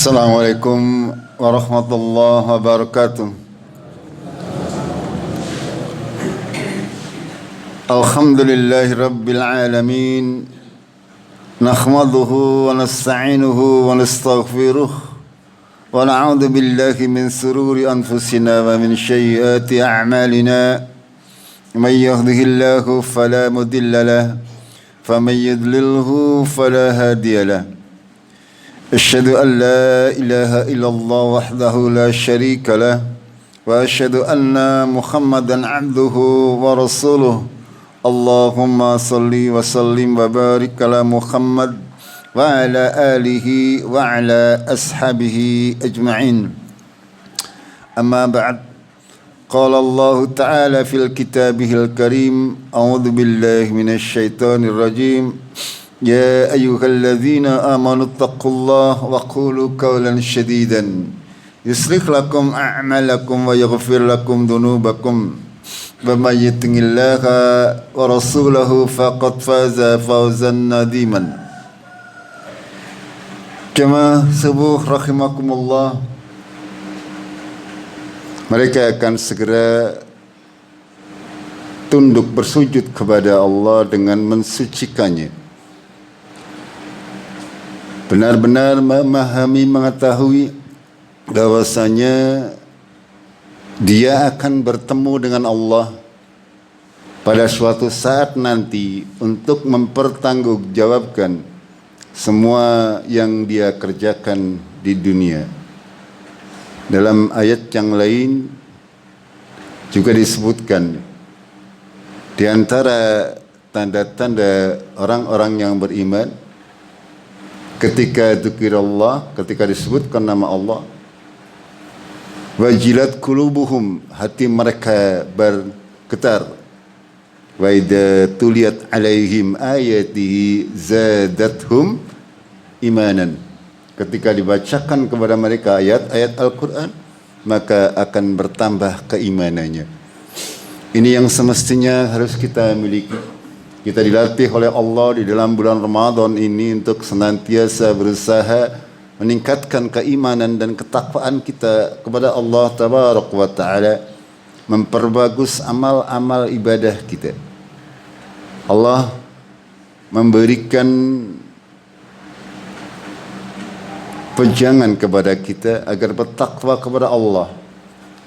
Assalamualaikum warahmatullahi wabarakatuh. Alhamdulillahi rabbil alamin. Nahmaduhu wa nasta'inuhu wa nastaghfiruh wa na'udzu billahi min sururi anfusina wa min sayyiati a'malina. Man yahdihillahu fala mudilla lahu wa man yudlilhu fala hadiya lahu. أشهد أن لا إله إلا الله وحده لا شريك له وأشهد أن محمدا عبده ورسوله اللهم صل وسلم وبارك على محمد وعلى آله وعلى أصحابه أجمعين أما بعد قال الله تعالى في كتابه الكريم أعوذ بالله من الشيطان الرجيم يا أيها الذين آمنوا اتقوا الله وقولوا قولا سديدا يصلح لكم أعمالكم ويغفر لكم ذنوبكم ومن يطع الله ورسوله فقد فاز فوزا عظيما كما subuh rahimakumullah. Mereka akan segera tunduk bersujud kepada Allah dengan mensucikannya, benar-benar memahami, mengetahui bahwasanya dia akan bertemu dengan Allah pada suatu saat nanti untuk mempertanggungjawabkan semua yang dia kerjakan di dunia. Dalam ayat yang lain juga disebutkan di antara tanda-tanda orang-orang yang beriman, ketika dzikirullah, ketika disebutkan nama Allah, wajilat qulubuhum, hati mereka bergetar, wa idza tuliyat alaihim ayatihi zadathum imanan, ketika dibacakan kepada mereka ayat-ayat Al-Quran maka akan bertambah keimanannya. Ini yang semestinya harus kita miliki. Kita dilatih oleh Allah di dalam bulan Ramadan ini untuk senantiasa berusaha meningkatkan keimanan dan ketakwaan kita kepada Allah Tabaraka wa Ta'ala, memperbagus amal-amal ibadah kita. Allah memberikan pejangan kepada kita agar bertakwa kepada Allah,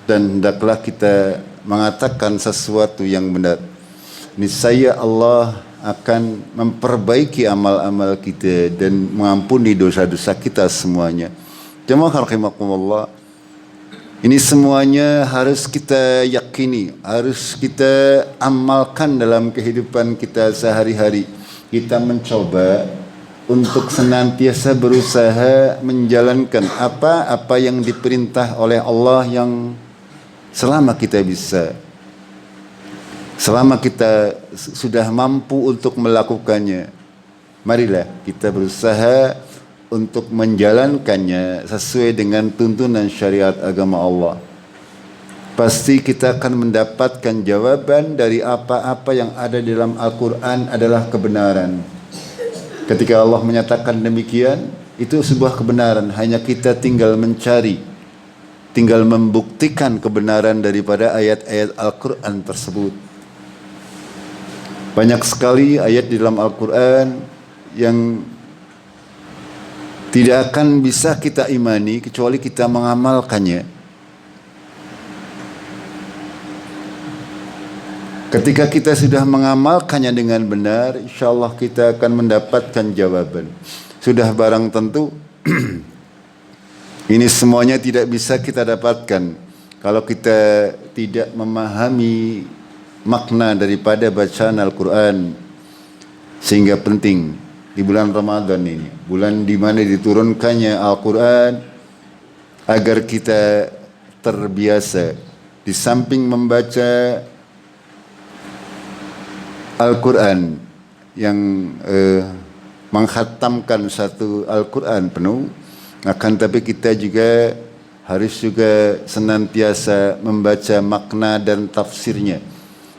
dan hendaklah kita mengatakan sesuatu yang benar. Niscaya Allah akan memperbaiki amal-amal kita dan mengampuni dosa-dosa kita semuanya. Jemaah rahimakumullah, ini semuanya harus kita yakini, harus kita amalkan dalam kehidupan kita sehari-hari. Kita mencoba untuk senantiasa berusaha menjalankan apa-apa yang diperintah oleh Allah yang selama kita bisa, selama kita sudah mampu untuk melakukannya, marilah kita berusaha untuk menjalankannya sesuai dengan tuntunan syariat agama Allah. Pasti kita akan mendapatkan jawaban dari apa-apa yang ada di dalam Al-Quran adalah kebenaran. Ketika Allah menyatakan demikian, itu sebuah kebenaran. Hanya kita tinggal mencari, tinggal membuktikan kebenaran daripada ayat-ayat Al-Quran tersebut. Banyak sekali ayat di dalam Al-Quran yang tidak akan bisa kita imani kecuali kita mengamalkannya. Ketika kita sudah mengamalkannya dengan benar, insya Allah kita akan mendapatkan jawaban. Sudah barang tentu ini semuanya tidak bisa kita dapatkan kalau kita tidak memahami makna daripada bacaan Al-Quran. Sehingga penting di bulan Ramadan ini, bulan di mana diturunkannya Al-Quran, agar kita terbiasa di samping membaca Al-Quran yang mengkhatamkan satu Al-Quran penuh, akan tapi kita juga harus senantiasa membaca makna dan tafsirnya,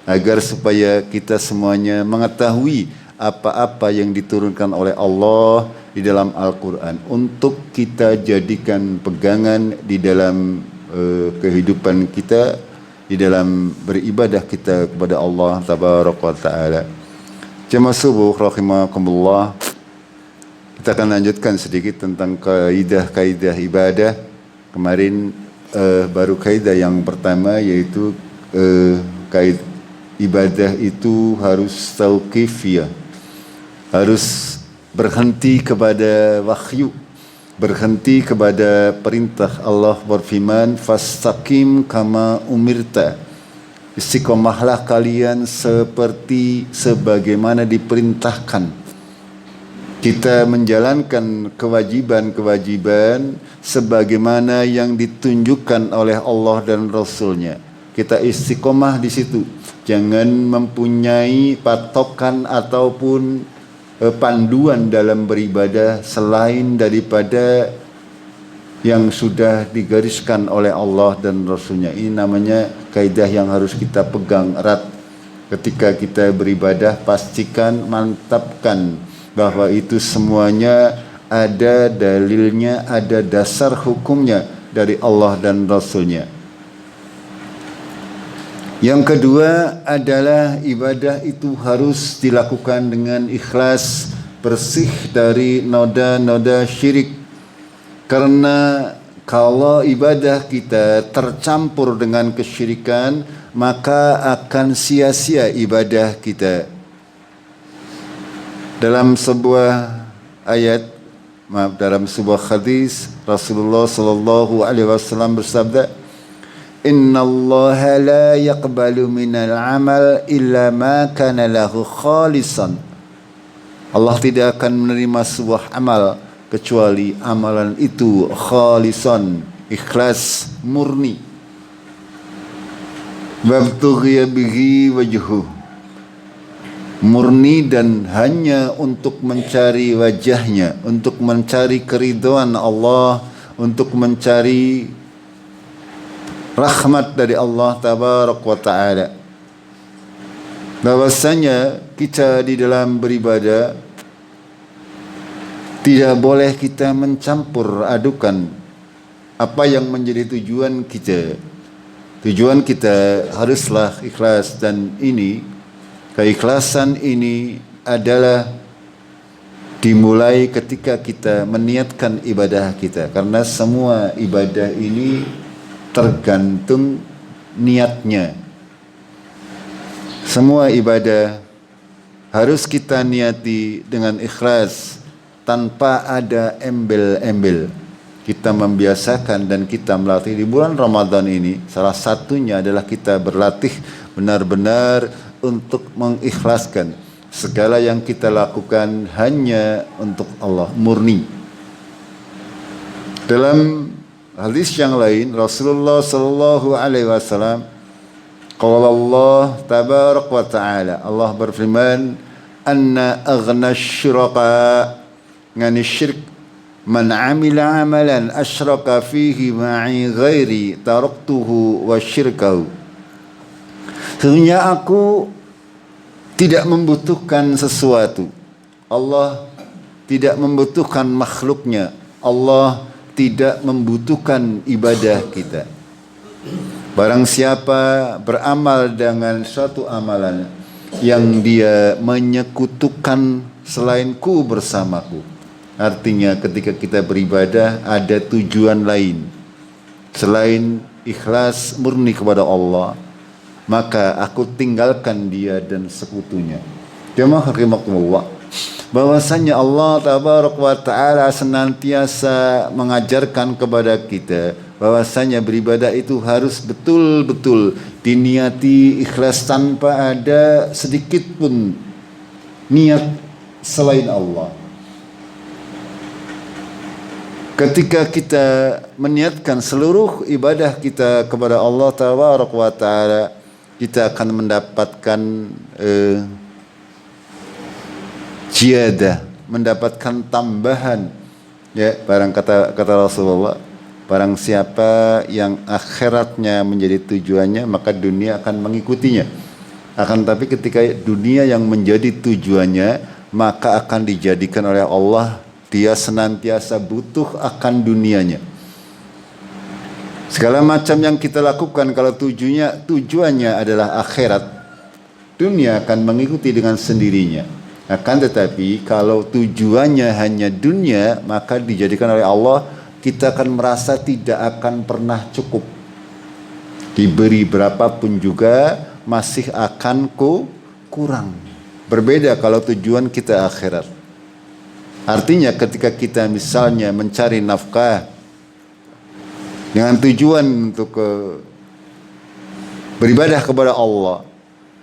agar supaya kita semuanya mengetahui apa-apa yang diturunkan oleh Allah di dalam Al-Quran untuk kita jadikan pegangan di dalam kehidupan kita, di dalam beribadah kita kepada Allah Tabaraka wa Ta'ala. Jemaah subuh rahimakumullah, kita akan lanjutkan sedikit tentang kaidah-kaidah ibadah. Kemarin baru kaidah yang pertama, yaitu kaidah ibadah itu harus tauqifiyah, harus berhenti kepada wahyu, berhenti kepada perintah. Allah berfirman, fastaqim kama umirta, istiqomahlah kalian seperti sebagaimana diperintahkan. Kita menjalankan kewajiban-kewajiban sebagaimana yang ditunjukkan oleh Allah dan Rasulnya. Kita istiqomah di situ. Jangan mempunyai patokan ataupun panduan dalam beribadah selain daripada yang sudah digariskan oleh Allah dan Rasulnya. Ini namanya kaidah yang harus kita pegang erat. Ketika kita beribadah, pastikan, mantapkan bahwa itu semuanya ada dalilnya, ada dasar hukumnya dari Allah dan Rasulnya. Yang kedua adalah ibadah itu harus dilakukan dengan ikhlas, bersih dari noda-noda syirik. Karena kalau ibadah kita tercampur dengan kesyirikan, maka akan sia-sia ibadah kita. Dalam sebuah ayat, dalam sebuah hadis, Rasulullah sallallahu alaihi wasallam bersabda, Inna Allah la yaqbalu minal amal illa ma kana lahu khalisan. Allah tidak akan menerima sebuah amal kecuali amalan itu khalisan, ikhlas, murni. Wabtughiya bihi wajhuh, murni dan hanya untuk mencari wajahnya, untuk mencari keridhaan Allah, untuk mencari rahmat dari Allah Tabaraka wa Ta'ala. Bahwasanya kita di dalam beribadah tidak boleh kita mencampur adukan apa yang menjadi tujuan kita. Tujuan kita haruslah ikhlas, dan ini, keikhlasan ini adalah dimulai ketika kita meniatkan ibadah kita. Karena semua ibadah ini tergantung niatnya. Semua ibadah harus kita niati dengan ikhlas, tanpa ada embel-embel. Kita membiasakan dan kita melatih di bulan Ramadan ini, salah satunya adalah kita berlatih benar-benar untuk mengikhlaskan segala yang kita lakukan hanya untuk Allah, murni. Dalam hadis yang lain, Rasulullah sallallahu alaihi wasallam, qala Allah tabaraka wa ta'ala, Allah berfirman, anna aghna syuraka, ngani syirk, man amila amalan asyraka fihi ma'i ghairi taraktuhu wa syirkahu. Sesungguhnya aku tidak membutuhkan sesuatu. Allah tidak membutuhkan makhluknya. Allah tidak membutuhkan ibadah kita. Barang siapa beramal dengan suatu amalan yang dia menyekutukan selainku bersamaku, artinya ketika kita beribadah ada tujuan lain selain ikhlas murni kepada Allah, maka aku tinggalkan dia dan sekutunya. Jemaah rahimakumullah, bahwasanya Allah Tabaraka wa Ta'ala senantiasa mengajarkan kepada kita bahwasanya beribadah itu harus betul-betul diniati ikhlas, tanpa ada sedikit pun niat selain Allah. Ketika kita meniatkan seluruh ibadah kita kepada Allah Tabaraka wa Ta'ala, kita akan mendapatkan ziyadah, mendapatkan tambahan. Ya, barang kata Rasulullah, barang siapa yang akhiratnya menjadi tujuannya, maka dunia akan mengikutinya. Akan tapi ketika dunia yang menjadi tujuannya, maka akan dijadikan oleh Allah Dia senantiasa butuh akan dunianya. Segala macam yang kita lakukan kalau tujuannya adalah akhirat, dunia akan mengikuti dengan sendirinya. Akan tetapi kalau tujuannya hanya dunia, maka dijadikan oleh Allah, kita akan merasa tidak akan pernah cukup. Diberi berapapun juga masih akan kurang. Berbeda kalau tujuan kita akhirat. Artinya ketika kita misalnya mencari nafkah dengan tujuan untuk beribadah kepada Allah,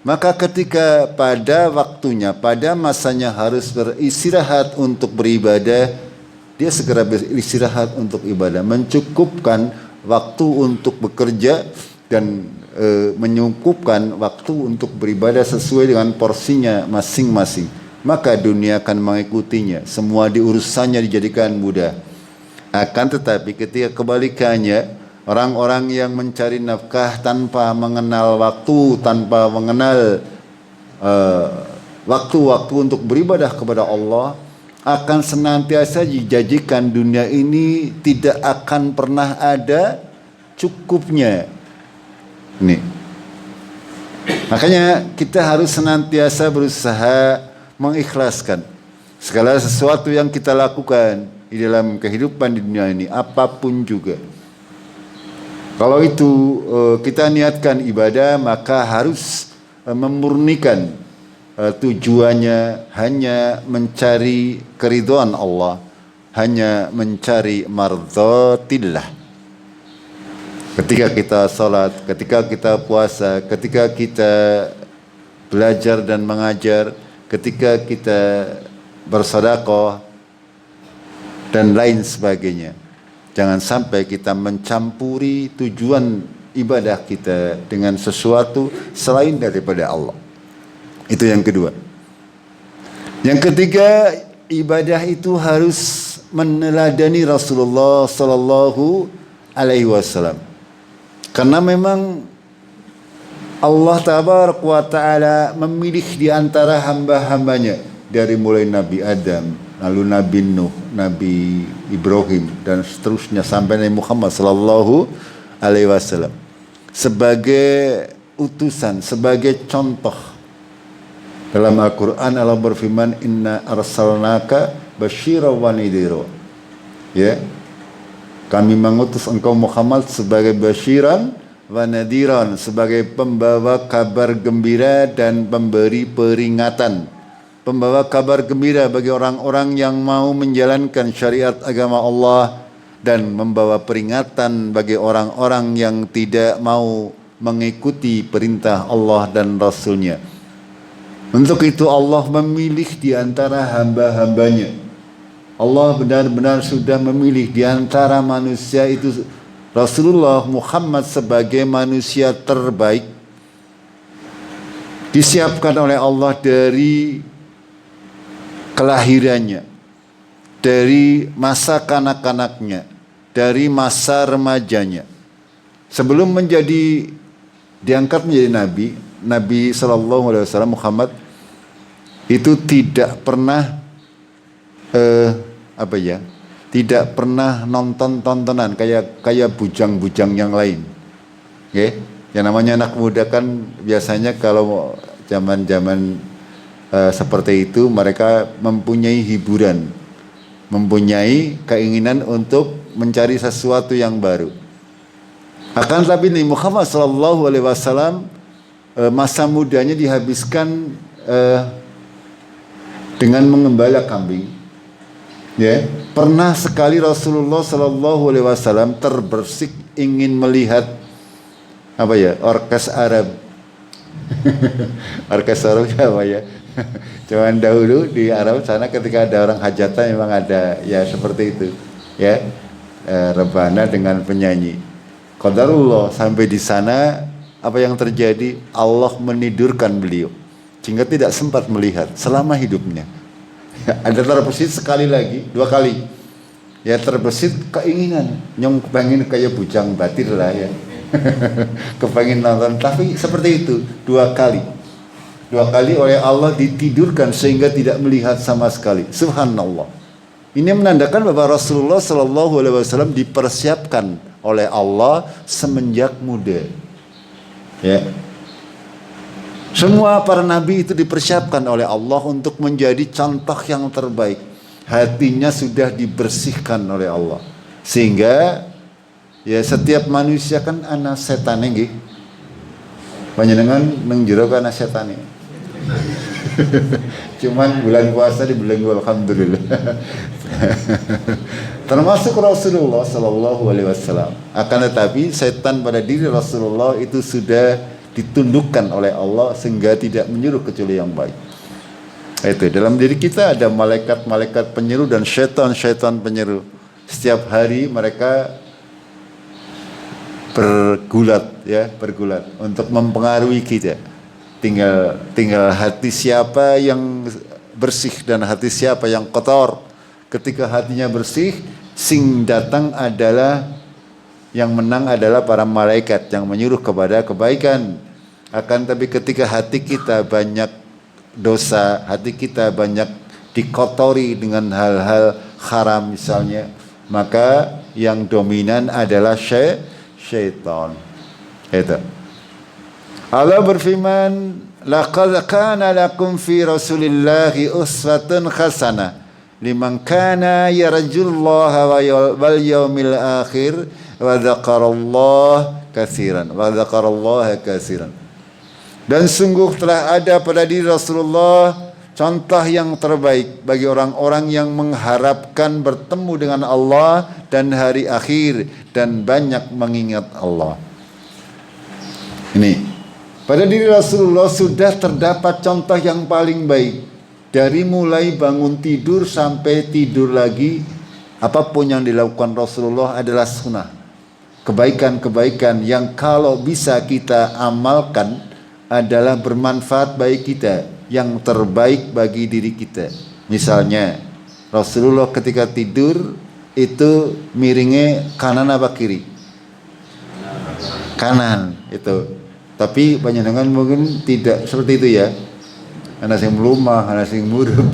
maka ketika pada waktunya, pada masanya harus beristirahat untuk beribadah, dia segera beristirahat untuk ibadah, mencukupkan waktu untuk bekerja dan menyukupkan waktu untuk beribadah sesuai dengan porsinya masing-masing. Maka dunia akan mengikutinya, semua diurusannya dijadikan mudah. Akan tetapi ketika kebalikannya, orang-orang yang mencari nafkah tanpa mengenal waktu, tanpa mengenal waktu-waktu untuk beribadah kepada Allah, akan senantiasa dijanjikan dunia ini tidak akan pernah ada cukupnya. Nih. Makanya kita harus senantiasa berusaha mengikhlaskan segala sesuatu yang kita lakukan di dalam kehidupan di dunia ini, apapun juga. Kalau itu kita niatkan ibadah, maka harus memurnikan tujuannya hanya mencari keridhaan Allah, hanya mencari mardhatillah. Ketika kita salat, ketika kita puasa, ketika kita belajar dan mengajar, ketika kita bersedekah dan lain sebagainya. Jangan sampai kita mencampuri tujuan ibadah kita dengan sesuatu selain daripada Allah. Itu yang kedua. Yang ketiga, ibadah itu harus meneladani Rasulullah sallallahu alaihi wasallam. Karena memang Allah tabaraka wa taala memilih di antara hamba-hambanya dari mulai Nabi Adam, lalu Nabi Nuh, Nabi Ibrahim dan seterusnya sampai Nabi Muhammad sallallahu alaihi wasallam sebagai utusan, sebagai contoh. Dalam Al-Qur'an Allah berfirman, "Inna arsalnaka basyiran wa nadhira." Ya. Kami mengutus engkau Muhammad sebagai basyiran wa nadhiran, sebagai pembawa kabar gembira dan pemberi peringatan. Pembawa kabar gembira bagi orang-orang yang mau menjalankan syariat agama Allah, dan membawa peringatan bagi orang-orang yang tidak mau mengikuti perintah Allah dan Rasulnya. Untuk itu Allah memilih di antara hamba-hambanya. Allah benar-benar sudah memilih di antara manusia itu Rasulullah Muhammad sebagai manusia terbaik. Disiapkan oleh Allah dari kelahirannya, dari masa kanak-kanaknya, dari masa remajanya. Sebelum diangkat menjadi Nabi, Nabi sallallahu alaihi wasallam Muhammad itu tidak pernah tidak pernah nonton tontonan kayak bujang-bujang yang lain. Okay? Yang namanya anak muda kan biasanya kalau zaman-zaman seperti itu mereka mempunyai hiburan, mempunyai keinginan untuk mencari sesuatu yang baru. Akan tetapi Nabi Muhammad SAW masa mudanya dihabiskan dengan mengembala kambing. Ya, pernah sekali Rasulullah SAW terbersik ingin melihat orkes Arab. Orkes Arab apa ya? Cuman dahulu di Arab sana ketika ada orang hajatan memang ada ya seperti itu, ya rebana dengan penyanyi. Qadarullah sampai di sana apa yang terjadi? Allah menidurkan beliau sehingga tidak sempat melihat selama hidupnya. Ada terbesit sekali lagi, 2 kali. Ya terbesit keinginan, nyong pengen kayak bujang batir lah ya. Kepengen nonton, tapi seperti itu 2 kali. 2 kali oleh Allah ditidurkan sehingga tidak melihat sama sekali. Subhanallah. Ini menandakan bahwa Rasulullah Shallallahu Alaihi Wasallam dipersiapkan oleh Allah semenjak muda. Ya. Semua para nabi itu dipersiapkan oleh Allah untuk menjadi contoh yang terbaik. Hatinya sudah dibersihkan oleh Allah. Sehingga ya setiap manusia kan anak setan nggih. Panjenengan nang jero kana setan. Cuman bulan puasa dibelenggu alhamdulillah. Termasuk Rasulullah Sallallahu Alaihi Wasallam. Akan tetapi setan pada diri Rasulullah itu sudah ditundukkan oleh Allah sehingga tidak menyuruh kecuali yang baik. Itu dalam diri kita ada malaikat-malaikat penyeru dan syaitan-syaitan penyeru. Setiap hari mereka bergulat untuk mempengaruhi kita. Tinggal hati siapa yang bersih dan hati siapa yang kotor. Ketika hatinya bersih, sing datang adalah yang menang adalah para malaikat yang menyuruh kepada kebaikan. Akan tapi ketika hati kita banyak dosa, hati kita banyak dikotori dengan hal-hal haram misalnya, maka yang dominan adalah syaitan. Itu. Allah berfirman, laqad kana lakum fi Rasulillahi uswatun hasanah liman kana yarjullaha wal yawmil akhir wa dzakarallaha katsiran. Dan sungguh telah ada pada diri Rasulullah contoh yang terbaik bagi orang-orang yang mengharapkan bertemu dengan Allah dan hari akhir dan banyak mengingat Allah. Ini pada diri Rasulullah sudah terdapat contoh yang paling baik. Dari mulai bangun tidur sampai tidur lagi, apapun yang dilakukan Rasulullah adalah sunnah. Kebaikan-kebaikan yang kalau bisa kita amalkan adalah bermanfaat bagi kita, yang terbaik bagi diri kita. Misalnya, Rasulullah ketika tidur itu miringnya kanan apa kiri? Kanan itu. Tapi panjenengan mungkin tidak seperti itu ya. Anak yang melumah, anak yang murub.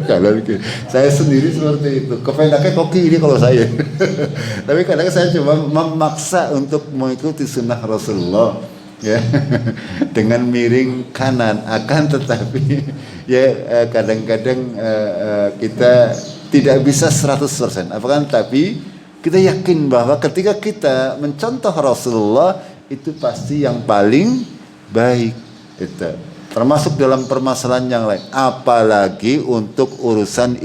Kalau saya sendiri seperti itu. Kepenaknya kok kiri kalau saya. Tapi kadang saya coba memaksa untuk mengikuti sunnah Rasulullah, ya, dengan miring kanan. Akan tetapi ya kadang-kadang kita tidak bisa 100%. Apakah tapi kita yakin bahwa ketika kita mencontoh Rasulullah itu pasti yang paling baik. Itu termasuk dalam permasalahan yang lain, apalagi untuk urusan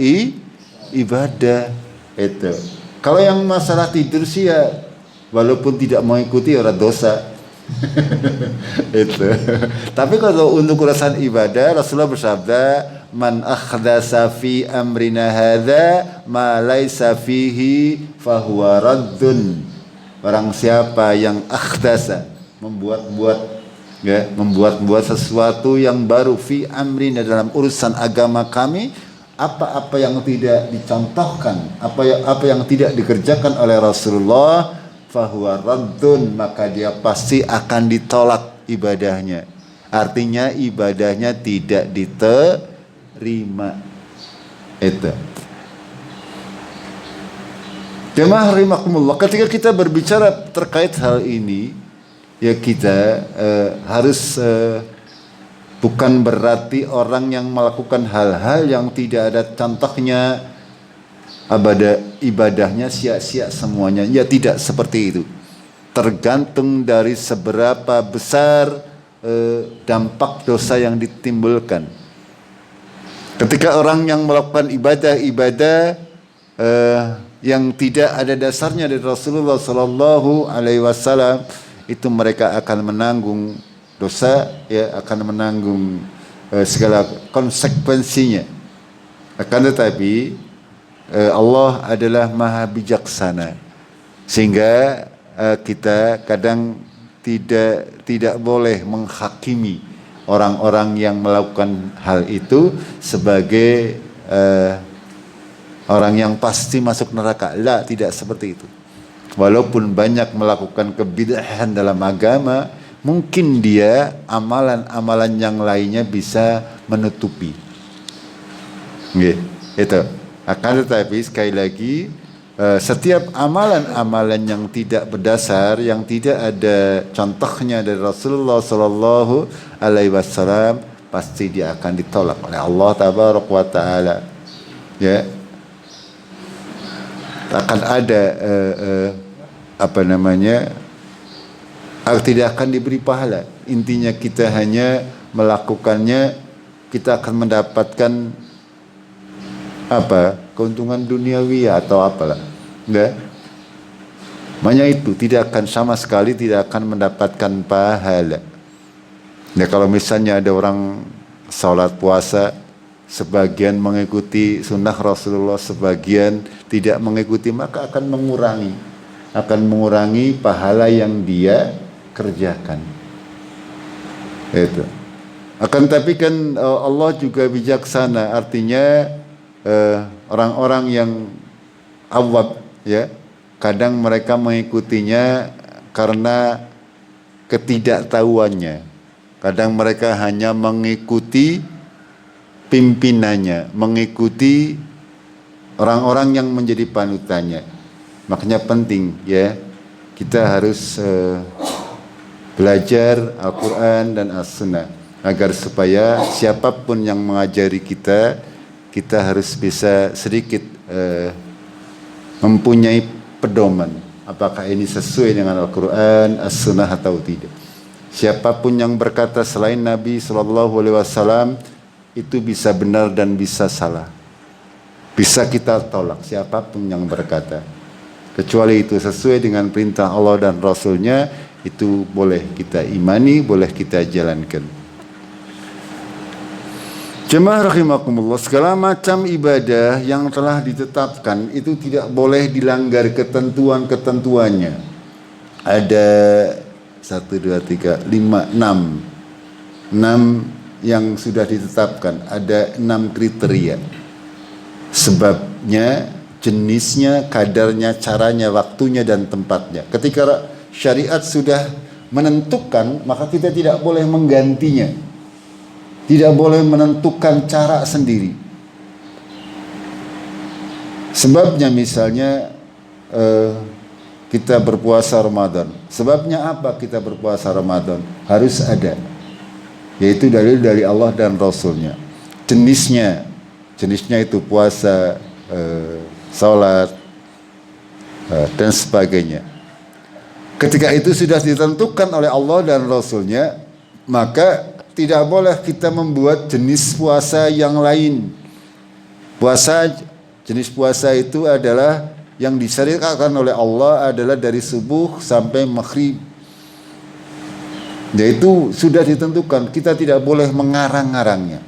ibadah. Itu kalau yang masalah tidur sih ya walaupun tidak mengikuti orang dosa. Itu tapi kalau untuk urusan ibadah Rasulullah bersabda, man akhdasa fi amrina hadza ma laisa fihi fahuwa raddun. Barang siapa yang akhdasa, membuat sesuatu yang baru fi amrina dalam urusan agama kami, apa-apa yang tidak dicontohkan, apa yang tidak dikerjakan oleh Rasulullah, fahuwa raddun, maka dia pasti akan ditolak ibadahnya. Artinya ibadahnya tidak diterima. Itu. Jemaah rahimakumullah, ketika kita berbicara terkait hal ini, ya kita harus bukan berarti orang yang melakukan hal-hal yang tidak ada contohnya ibadahnya sia-sia semuanya. Ya tidak seperti itu. Tergantung dari seberapa besar dampak dosa yang ditimbulkan. Ketika orang yang melakukan ibadah yang tidak ada dasarnya dari Rasulullah Sallallahu Alaihi Wasallam, itu mereka akan menanggung dosa, ya, akan menanggung segala konsekuensinya. Akan tetapi Allah adalah maha bijaksana, sehingga kita kadang tidak boleh menghakimi orang-orang yang melakukan hal itu sebagai orang yang pasti masuk neraka. La, tidak seperti itu. Walaupun banyak melakukan kebid'ahan dalam agama, mungkin dia amalan-amalan yang lainnya bisa menutupi. Nggih, itu. Akan tetapi sekali lagi setiap amalan-amalan yang tidak berdasar, yang tidak ada contohnya dari Rasulullah Sallallahu Alaihi Wasallam, pasti dia akan ditolak oleh Allah Tabaraka wa Taala. Ya, akan ada tidak akan diberi pahala. Intinya kita hanya melakukannya, kita akan mendapatkan keuntungan duniawi atau apalah, enggak. Makanya itu tidak akan sama sekali tidak akan mendapatkan pahala. Ya, kalau misalnya ada orang sholat puasa, sebagian mengikuti sunnah Rasulullah, sebagian tidak mengikuti, maka akan mengurangi pahala yang dia kerjakan. Itu. Akan tapi kan Allah juga bijaksana, artinya orang-orang yang awam, ya, kadang mereka mengikutinya karena ketidaktahuannya. Kadang mereka hanya mengikuti pimpinannya, mengikuti orang-orang yang menjadi panutannya. Makanya penting, ya, kita harus belajar Al-Quran dan As-Sunnah agar supaya siapapun yang mengajari kita harus bisa sedikit mempunyai pedoman. Apakah ini sesuai dengan Al-Quran, As-Sunnah atau tidak. Siapapun yang berkata selain Nabi SAW itu bisa benar dan bisa salah. Bisa kita tolak siapapun yang berkata. Kecuali itu sesuai dengan perintah Allah dan Rasulnya, itu boleh kita imani, boleh kita jalankan. Jemaah rahimakumullah, segala macam ibadah yang telah ditetapkan itu tidak boleh dilanggar ketentuan-ketentuannya. Ada 1, 2, 3, 5, 6 yang sudah ditetapkan. Ada 6 kriteria. Sebabnya, jenisnya, kadarnya, caranya, waktunya, dan tempatnya. Ketika syariat sudah menentukan, maka kita tidak boleh menggantinya. Tidak boleh menentukan cara sendiri. Sebabnya misalnya kita berpuasa Ramadan. Sebabnya apa kita berpuasa Ramadan? Harus ada. Yaitu dalil dari Allah dan Rasulnya. Jenisnya itu puasa, salat, dan sebagainya. Ketika itu sudah ditentukan oleh Allah dan Rasulnya, maka tidak boleh kita membuat jenis puasa yang lain. Jenis puasa itu adalah yang disyariatkan oleh Allah adalah dari subuh sampai maghrib. Yaitu sudah ditentukan, kita tidak boleh mengarang-arangnya.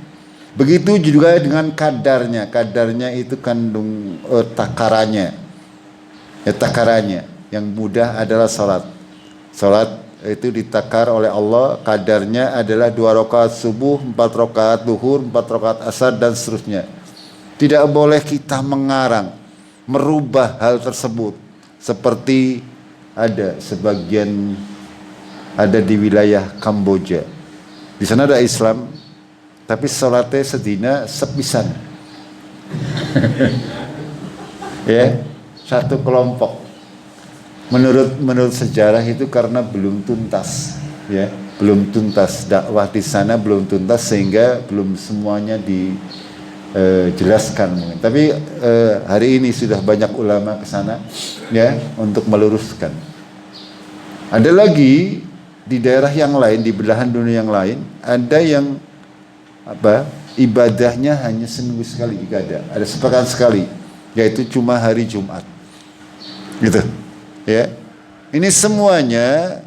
Begitu juga dengan kadarnya. Kadarnya itu kandung takarannya. Takarannya yang mudah adalah salat. Salat itu ditakar oleh Allah, kadarnya adalah 2 rakaat subuh, 4 rakaat duhur, 4 rakaat asar, dan seterusnya. Tidak boleh kita mengarang, merubah hal tersebut. Seperti ada sebagian ada di wilayah Kamboja. Di sana ada Islam, tapi salatnya sedina sepisan. Ya, satu kelompok. Menurut sejarah itu karena belum tuntas, ya, belum tuntas dakwah di sana, belum tuntas sehingga belum semuanya dijelaskan mungkin. Tapi hari ini sudah banyak ulama ke sana, ya, untuk meluruskan. Ada lagi di daerah yang lain, di belahan dunia yang lain, ada yang ibadahnya hanya seminggu sekali ibadah, ada sepekan sekali, yaitu cuma hari Jumat, gitu. Ya, ini semuanya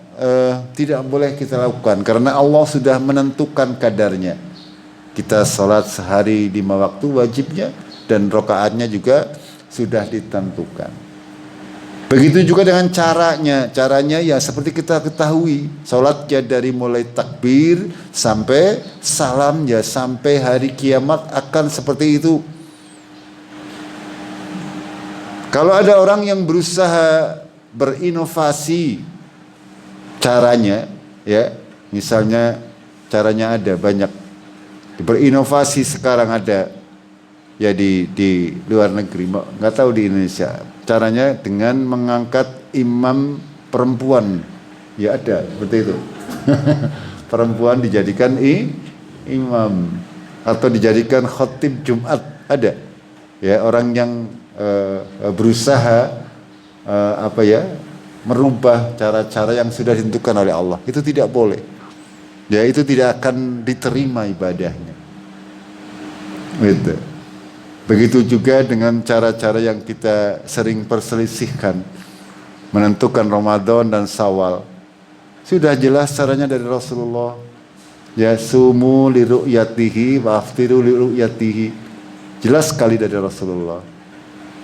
tidak boleh kita lakukan karena Allah sudah menentukan kadarnya. Kita salat sehari 5 waktu wajibnya dan rakaatnya juga sudah ditentukan. Begitu juga dengan caranya. Caranya ya seperti kita ketahui, salatnya dari mulai takbir sampai salam ya sampai hari kiamat akan seperti itu. Kalau ada orang yang berusaha berinovasi caranya, ya, misalnya caranya ada banyak, berinovasi sekarang ada ya di luar negeri, nggak tahu di Indonesia. Caranya dengan mengangkat imam perempuan, ya ada seperti itu. Perempuan dijadikan imam atau dijadikan khatib Jumat, ada. Ya, orang yang berusaha merubah cara-cara yang sudah ditentukan oleh Allah, itu tidak boleh. Ya, itu tidak akan diterima ibadahnya. Gitu. Begitu juga dengan cara-cara yang kita sering perselisihkan, menentukan Ramadan dan Syawal. Sudah jelas caranya dari Rasulullah. Ya, sumu li ru'yatihi wa aftiru li ru'yatihi. Jelas sekali dari Rasulullah.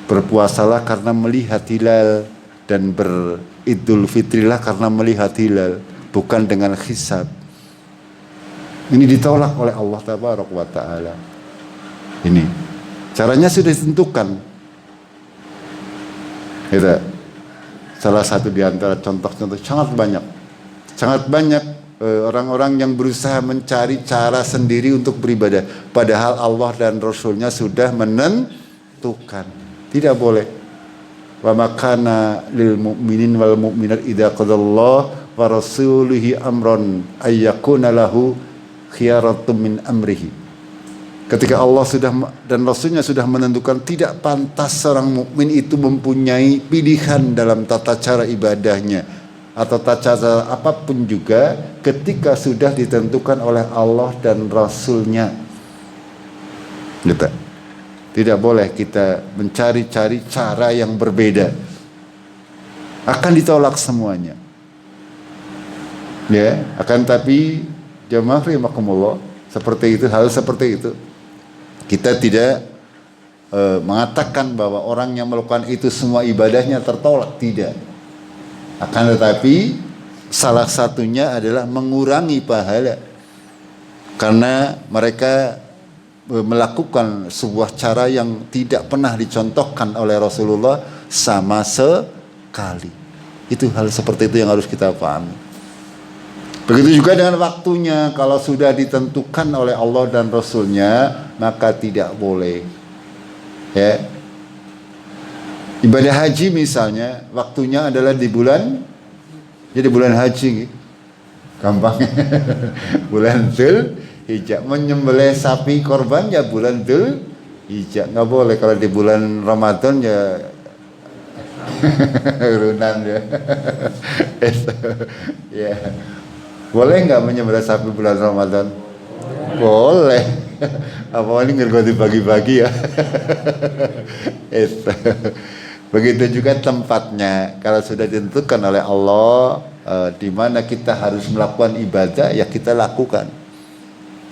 Berpuasalah karena melihat hilal dan beridul fitrilah karena melihat hilal, bukan dengan hisab. Ini ditolak oleh Allah Tabaraka wa Ta'ala. Ini caranya sudah ditentukan. Itu salah satu di antara contoh-contoh sangat banyak orang-orang yang berusaha mencari cara sendiri untuk beribadah, padahal Allah dan Rasulnya sudah menentukan. Tidak boleh. Wa makana lil mu'minin wal mu'minat idza qadallahu wa rasuluhu amran ayyakuna lahu khiyaratum min amrihi. Ketika Allah sudah dan Rasulnya sudah menentukan, tidak pantas seorang mukmin itu mempunyai pilihan dalam tata cara ibadahnya atau tata cara apapun juga ketika sudah ditentukan oleh Allah dan Rasulnya. Gitu. Tidak boleh kita mencari-cari cara yang berbeda. Akan ditolak semuanya. Ya, akan tapi jamaah rahimakumullah, seperti itu, hal seperti itu. Kita tidak mengatakan bahwa orang yang melakukan itu semua ibadahnya tertolak, tidak. Akan tetapi salah satunya adalah mengurangi pahala karena mereka melakukan sebuah cara yang tidak pernah dicontohkan oleh Rasulullah sama sekali. Itu hal seperti itu yang harus kita pahami. Begitu juga dengan waktunya, kalau sudah ditentukan oleh Allah dan Rasulnya, maka tidak boleh. Ya. Ibadah haji misalnya, waktunya adalah di bulan, jadi bulan haji, gampang. Bulan Dzulhijjah, menyembelih sapi korban ya bulan Dzulhijjah. Nggak boleh kalau di bulan Ramadan ya urunan ya. Ya. Boleh nggak menyembelih sapi bulan Ramadan? Boleh. Apa ini nggak dibagi-bagi ya? Begitu juga tempatnya. Kalau sudah ditentukan oleh Allah di mana kita harus melakukan ibadah, ya kita lakukan.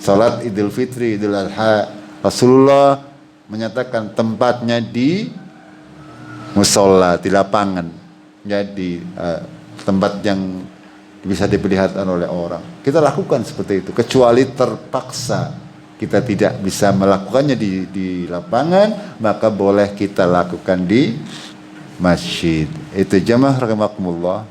Salat Idul Fitri, Idul Adha, Rasulullah menyatakan tempatnya di musola, di lapangan, jadi tempat yang bisa diperlihatkan oleh orang. Kita lakukan seperti itu, kecuali terpaksa kita tidak bisa melakukannya di lapangan, maka boleh kita lakukan di masjid. Itu jamaah rahimakumullah.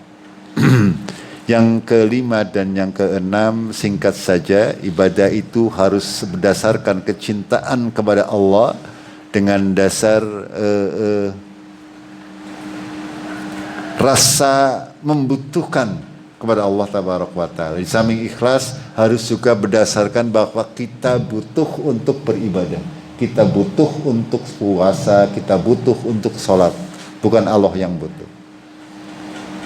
Yang kelima dan yang keenam, singkat saja, ibadah itu harus berdasarkan kecintaan kepada Allah dengan dasar rasa membutuhkan kepada Allah Tabaraka wa Ta'ala. Di samping ikhlas harus juga berdasarkan bahwa kita butuh untuk beribadah, kita butuh untuk puasa, kita butuh untuk sholat, bukan Allah yang butuh.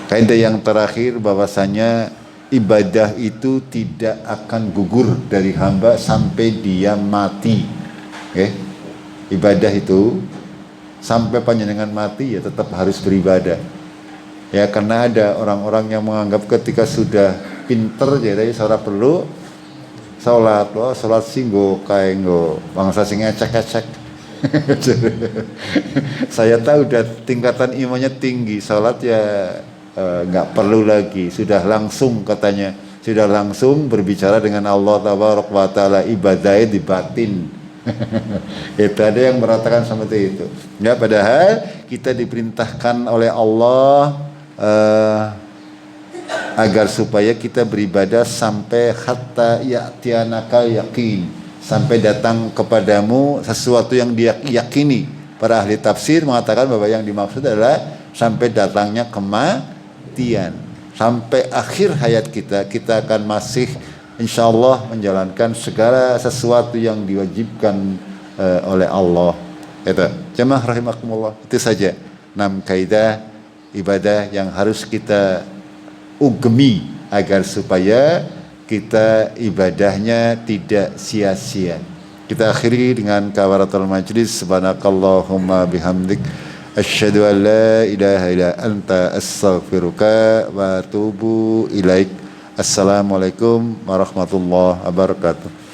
Kaidah yang terakhir bahwasanya ibadah itu tidak akan gugur dari hamba sampai dia mati. Ibadah itu sampai panjenengan mati ya tetap harus beribadah. Ya, karena ada orang-orang yang menganggap ketika sudah pinter jadi seorang perlu sholat, sholat singgo kayak nggo bangsa sing ecek-ecek. Saya tahu udah tingkatan imannya tinggi, sholat ya nggak perlu lagi, sudah langsung katanya, sudah langsung berbicara dengan Allah Tabaraka wa Ta'ala, ibadahnya di batin. Itu ada yang mengatakan seperti itu. Ya, padahal kita diperintahkan oleh Allah agar supaya kita beribadah sampai hatta ya'tiyanakal yaqin, sampai datang kepadamu sesuatu yang dia yakini. Para ahli tafsir mengatakan bahwa yang dimaksud adalah sampai datangnya kematian. Sampai akhir hayat kita akan masih insya Allah menjalankan segala sesuatu yang diwajibkan oleh Allah. Itu. Jemaah rahimakumullah. Itu saja 6 kaidah ibadah yang harus kita ugemi agar supaya kita ibadahnya tidak sia-sia. Kita akhiri dengan kafaratul majlis. Subhanakallahumma bihamdik asyhadu an la ilaha illa anta astaghfiruka wa atubu ilaik. Assalamualaikum warahmatullahi wabarakatuh.